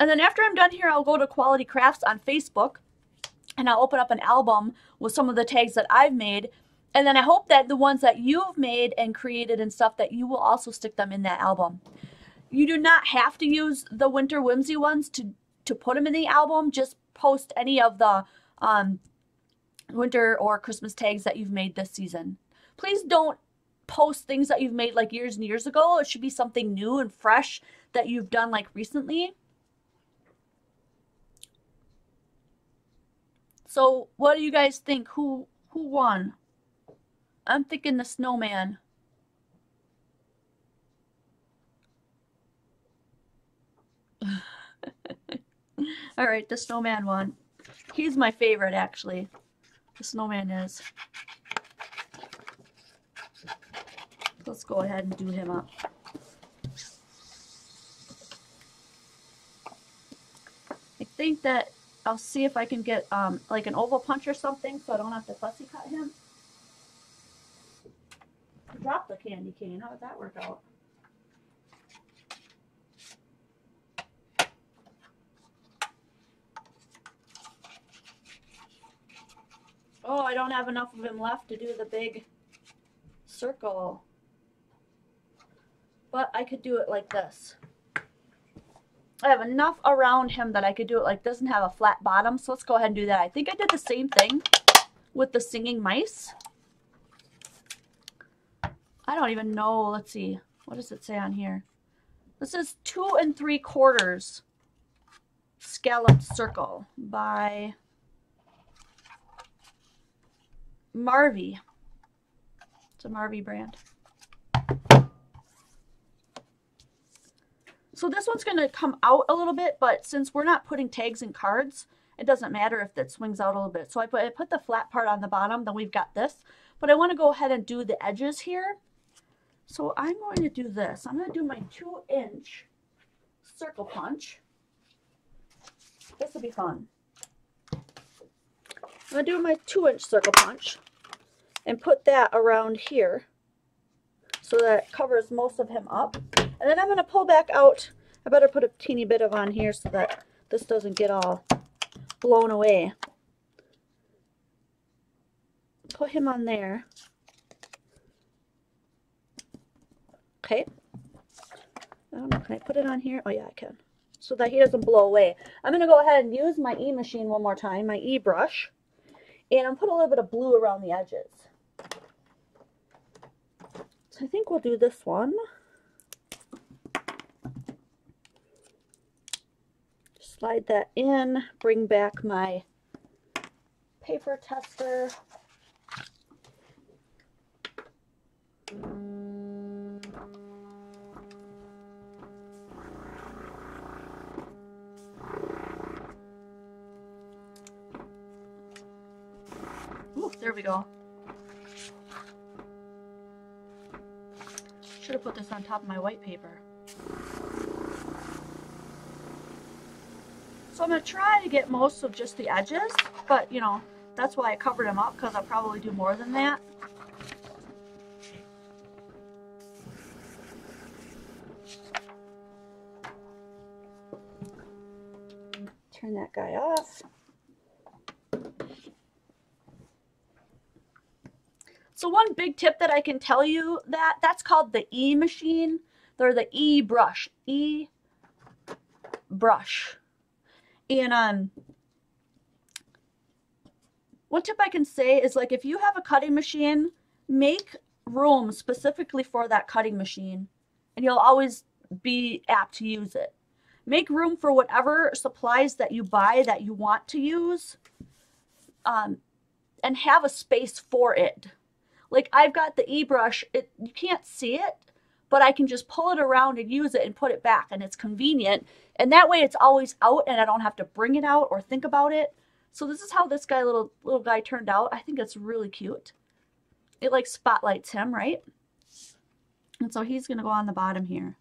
S1: And then after I'm done here, I'll go to Quality Crafts on Facebook, and I'll open up an album with some of the tags that I've made. And then I hope that the ones that you've made and created and stuff, that you will also stick them in that album. You do not have to use the Winter Whimsy ones to put them in the album. Just post any of the winter or Christmas tags that you've made this season. Please don't post things that you've made like years and years ago. It should be something new and fresh that you've done like recently. So what do you guys think? Who won? I'm thinking the snowman. All right, the snowman won. He's my favorite, actually. The snowman is. Let's go ahead and do him up. I think that I'll see if I can get like an oval punch or something so I don't have to fussy cut him. Drop the candy cane. How did that work out? Oh, I don't have enough of him left to do the big circle. but I could do it like this. I have enough around him that I could do it like doesn't have a flat bottom, so let's go ahead and do that. I think I did the same thing with the singing mice. I don't even know. Let's see. What does it say on here? This is 2 3/4 scalloped circle by Marvy. It's a Marvy brand. So this one's going to come out a little bit, but since we're not putting tags and cards, it doesn't matter if that swings out a little bit. So I put the flat part on the bottom, then we've got this. But I want to go ahead and do the edges here. So I'm going to do this. I'm going to do my 2-inch circle punch. This will be fun. I'm going to do my 2-inch circle punch and put that around here so that it covers most of him up. And then I'm going to pull back out. I better put a teeny bit of on here so that this doesn't get all blown away. Put him on there. Okay. I don't know, can I put it on here? Oh yeah, I can. So that he doesn't blow away. I'm going to go ahead and use my E-machine one more time, my E-brush. And I'll put a little bit of blue around the edges. So I think we'll do this one. Slide that in, bring back my paper tester. Ooh, there we go. Should have put this on top of my white paper. So I'm going to try to get most of just the edges, but you know, that's why I covered them up, because I'll probably do more than that. Turn that guy off. So one big tip that I can tell you, that's called the E-machine. They're the E-brush. E-brush. And one tip I can say is, like, if you have a cutting machine, make room specifically for that cutting machine, and you'll always be apt to use it. Make room for whatever supplies that you buy that you want to use, and have a space for it. Like, I've got the E-brush, you can't see it, but I can just pull it around and use it and put it back, and it's convenient. And that way it's always out and I don't have to bring it out or think about it. So this is how this guy, little guy, turned out. I think it's really cute. It like spotlights him, right? And so he's going to go on the bottom here.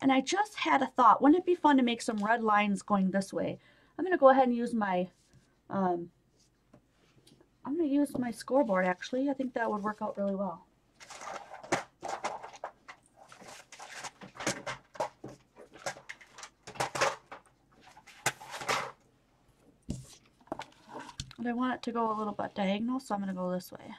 S1: And I just had a thought. Wouldn't it be fun to make some red lines going this way? I'm going to go ahead and use my, I'm going to use my scoreboard, actually. I think that would work out really well. But I want it to go a little bit diagonal, so I'm going to go this way.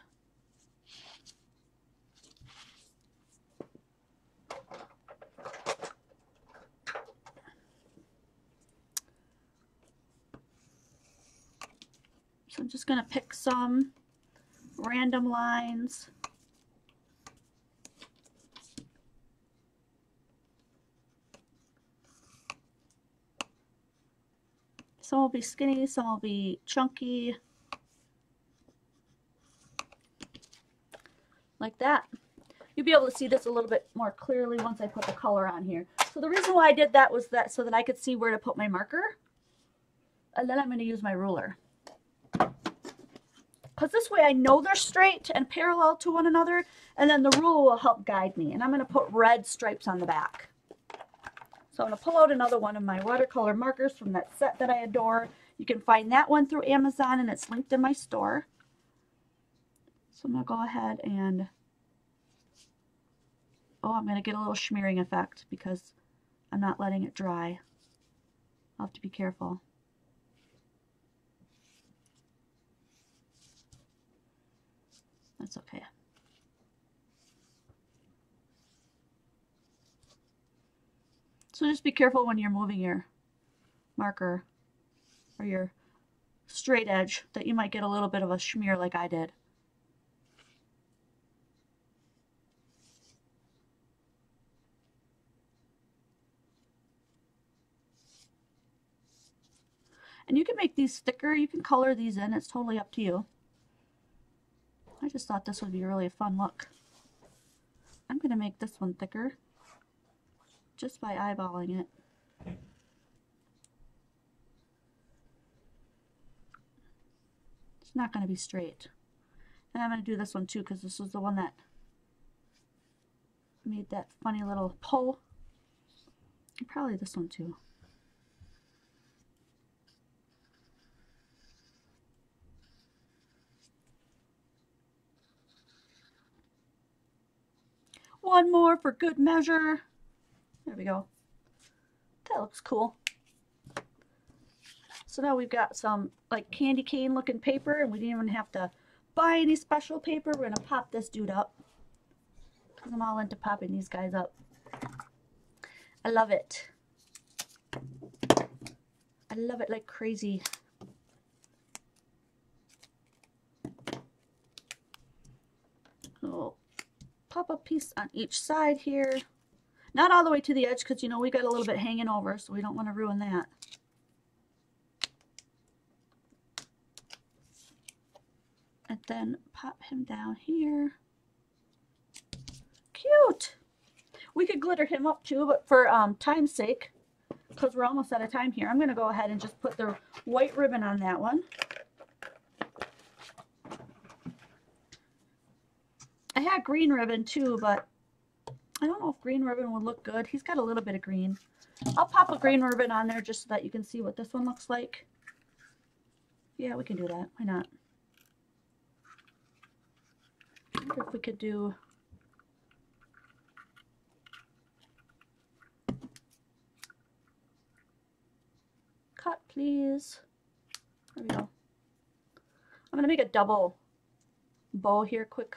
S1: So I'm just going to pick some random lines. Some will be skinny, some will be chunky. Like that. You'll be able to see this a little bit more clearly once I put the color on here. So the reason why I did that was that so that I could see where to put my marker. And then I'm going to use my ruler. Because this way I know they're straight and parallel to one another, and then the ruler will help guide me. And I'm going to put red stripes on the back. So I'm going to pull out another one of my watercolor markers from that set that I adore. You can find that one through Amazon, and it's linked in my store. So I'm going to go ahead and, oh, I'm going to get a little smearing effect because I'm not letting it dry. I'll have to be careful. That's okay. So just be careful when you're moving your marker or your straight edge that you might get a little bit of a smear like I did. And you can make these thicker, you can color these in, it's totally up to you. I just thought this would be really a fun look. I'm going to make this one thicker just by eyeballing it. It's not going to be straight. And I'm going to do this one too because this was the one that made that funny little pull. And probably this one too. One more for good measure. There we go. That looks cool. So now we've got some like candy cane looking paper, and we didn't even have to buy any special paper. We're gonna pop this dude up because I'm all into popping these guys up. I love it. I love it like crazy. So pop a piece on each side here. Not all the way to the edge because, you know, we got a little bit hanging over, so we don't want to ruin that. And then pop him down here. Cute! We could glitter him up too, but for time's sake, because we're almost out of time here, I'm going to go ahead and just put the white ribbon on that one. I had green ribbon too, but I don't know if green ribbon would look good. He's got a little bit of green. I'll pop a green ribbon on there just so that you can see what this one looks like. Yeah, we can do that. Why not? I wonder if we could do... Cut, please. There we go. I'm going to make a double bow here quick.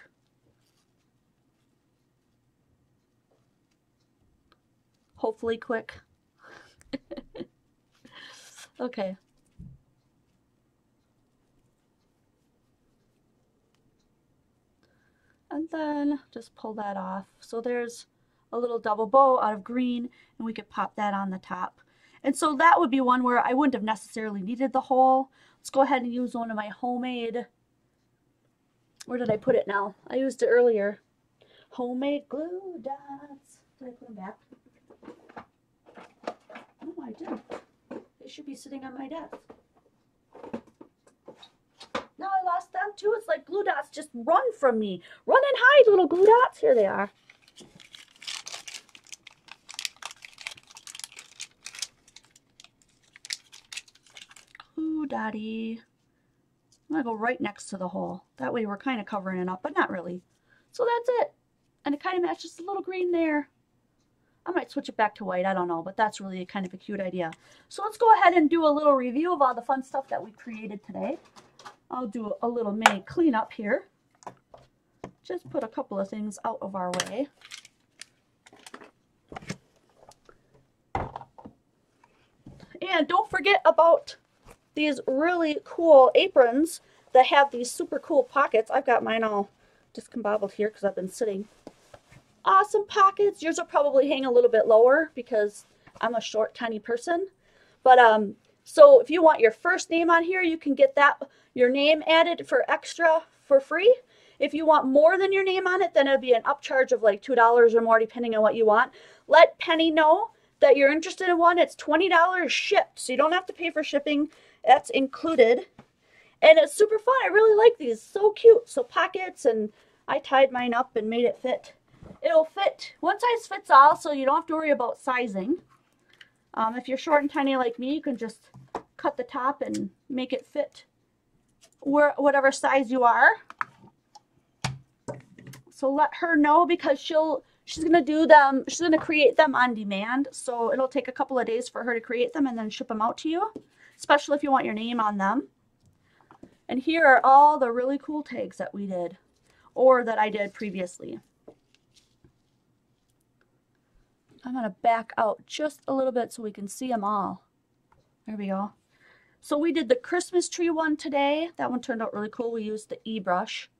S1: Hopefully quick. Okay. And then just pull that off. So there's a little double bow out of green, and we could pop that on the top. And so that would be one where I wouldn't have necessarily needed the hole. Let's go ahead and use one of my homemade, where did I put it now? I used it earlier. Homemade glue dots. Did I put them back? No, I didn't. They should be sitting on my desk. No, I lost them too. It's like glue dots just run from me. Run and hide, little glue dots. Here they are. Glue dotty. I'm going to go right next to the hole. That way we're kind of covering it up, but not really. So that's it. And it kind of matches the little green there. I might switch it back to white, I don't know, but that's really kind of a cute idea. So let's go ahead and do a little review of all the fun stuff that we created today. I'll do a little mini cleanup here. Just put a couple of things out of our way. And don't forget about these really cool aprons that have these super cool pockets. I've got mine all discombobbled here because I've been sitting. Awesome pockets. Yours will probably hang a little bit lower because I'm a short, tiny person. But so if you want your first name on here, you can get that your name added for extra for free. If you want more than your name on it, then it'll be an upcharge of like $2 or more depending on what you want. Let Penny know that you're interested in one. It's $20 shipped, so you don't have to pay for shipping. That's included. And it's super fun. I really like these. So cute. So pockets, and I tied mine up and made it fit. It'll fit, one size fits all, so you don't have to worry about sizing. If you're short and tiny like me, you can just cut the top and make it fit whatever size you are. So let her know because she's gonna do them, she's gonna create them on demand. So it'll take a couple of days for her to create them and then ship them out to you, especially if you want your name on them. And here are all the really cool tags that we did, or that I did previously. I'm going to back out just a little bit so we can see them all. There we go. So we did the Christmas tree one today. That one turned out really cool. We used the e-brush.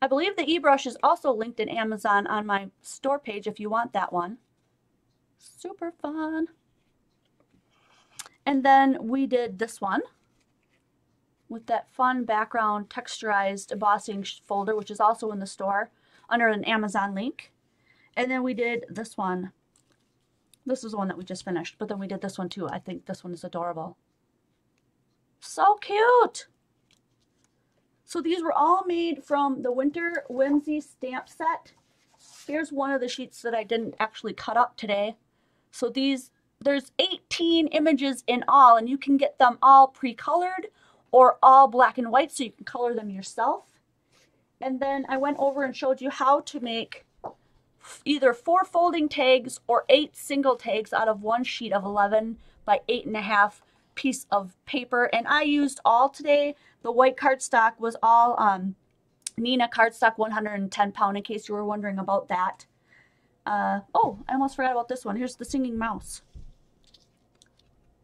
S1: I believe the e-brush is also linked in Amazon on my store page if you want that one. Super fun. And then we did this one with that fun background texturized embossing folder, which is also in the store under an Amazon link. And then we did this one. This is the one that we just finished, but then we did this one too. I think this one is adorable. So cute. So these were all made from the Winter Whimsy stamp set. Here's one of the sheets that I didn't actually cut up today. So there's 18 images in all, and you can get them all pre-colored or all black and white, so you can color them yourself. And then I went over and showed you how to make either 4 folding tags or 8 single tags out of one sheet of 11 by 8.5 piece of paper. And I used all today. The white cardstock was all Nina cardstock 110 pound, in case you were wondering about that. Oh, I almost forgot about this one. Here's the singing mouse.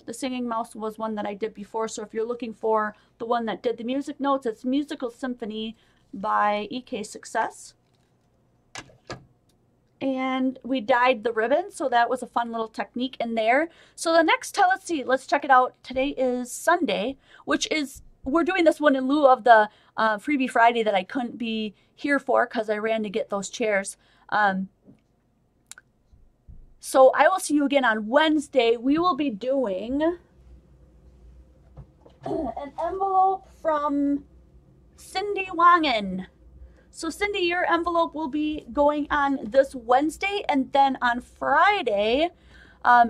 S1: The singing mouse was one that I did before, so if you're looking for the one that did the music notes, it's Musical Symphony by EK Success. And we dyed the ribbon, so that was a fun little technique in there. So the next, let's see, let's check it out. Today is Sunday, which is, we're doing this one in lieu of the Freebie Friday that I couldn't be here for because I ran to get those chairs. So I will see you again on Wednesday. We will be doing an envelope from Cindy Wangen. So Cindy, your envelope will be going on this Wednesday, and then on Friday,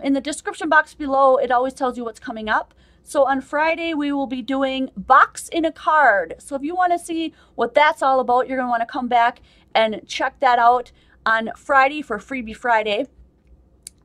S1: in the description box below, it always tells you what's coming up. So on Friday, we will be doing Box in a Card. So if you want to see what that's all about, you're going to want to come back and check that out on Friday for Freebie Friday.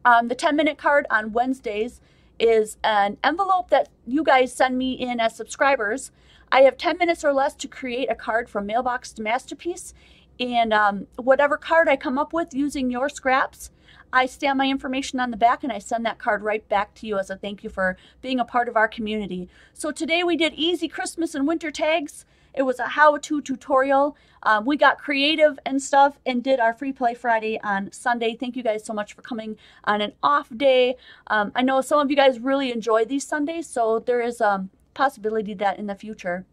S1: The 10-minute card on Wednesdays is an envelope that you guys send me in as subscribers. I have 10 minutes or less to create a card from mailbox to masterpiece, and whatever card I come up with using your scraps, I stamp my information on the back and I send that card right back to you as a thank you for being a part of our community. So today we did easy Christmas and winter tags. It was a how-to tutorial. We got creative and stuff and did our Free Play Friday on Sunday. Thank you guys so much for coming on an off day. I know some of you guys really enjoy these Sundays, so there is a possibility that in the future,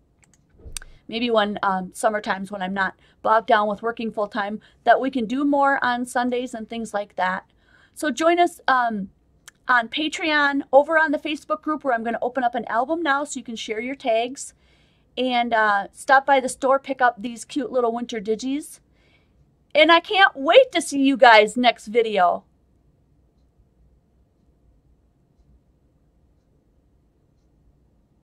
S1: maybe when summer times when I'm not bogged down with working full-time, that we can do more on Sundays and things like that. So join us on Patreon, over on the Facebook group where I'm going to open up an album now so you can share your tags. And stop by the store, pick up these cute little winter digis. And I can't wait to see you guys next video.